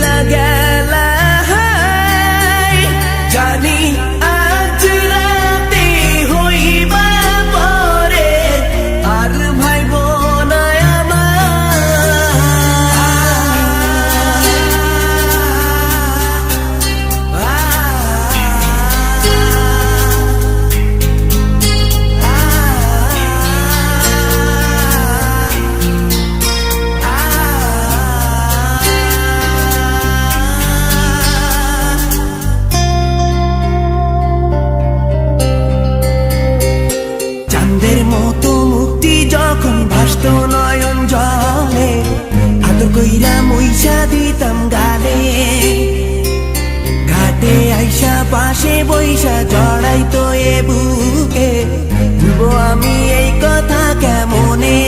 চইলা গেলা জানি আজ রাতে হইবা পরে আর ভাইব না মতো মুক্তি যখন ভাসত নয়ন জলে আদর কইরা মইসা দিতাম গালে ঘাটে আইসা পাশে বইসা জড়াইতো এ বুকে ভুলবো আমি এই কথা কেমনে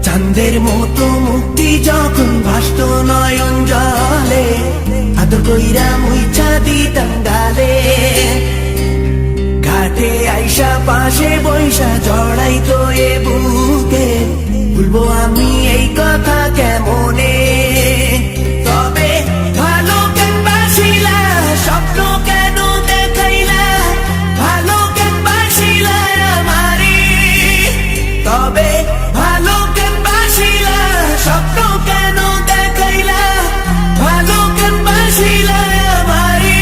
চাঁদের মতো মুক্তি যখন ভাসত নয়ন জলে আদর কইরা মইসা দিতাম গালে ঘাটে আইসা পাশে বইসা জড়াইতো এ বুকে ভুলবো আমি এই কথা কেমনে তবে ভালো কেন বাসিলা স্বপ্ন কেন দেখাইলা ভালো কেন বাসিলা আমারে তবে ভালো কেন বাসিলা স্বপ্ন কেন দেখাইলা ভালো কেন বাসিলা আমারে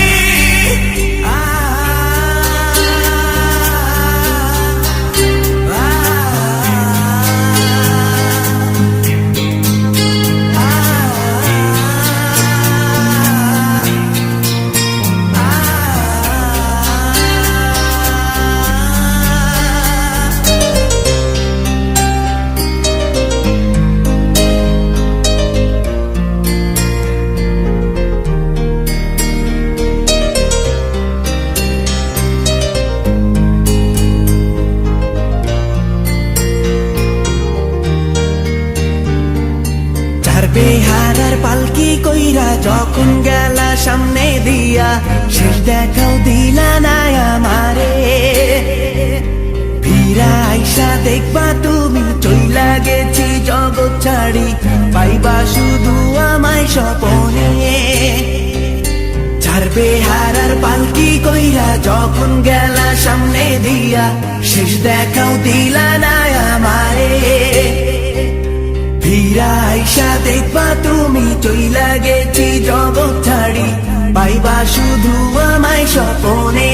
বেহারার পালকি কইরা যখন গেলা সামনে দিয়া শেষ দেখাও দিলা না আমারে ফিরা আইসা দেখবা তুমি চইলা গেছি জগৎ ছাড়ি পাইবা শুধু আমায় স্বপনে ছাড়বে হারার পালকি কইরা যখন গেলা সামনে দিয়া শেষ দেখাও দিলা না আমারে ফিরা আইসা দেখবা তুমি চইলা গেছি জগৎ ছাড়ি পাইবা শুধু আমায় স্বপনে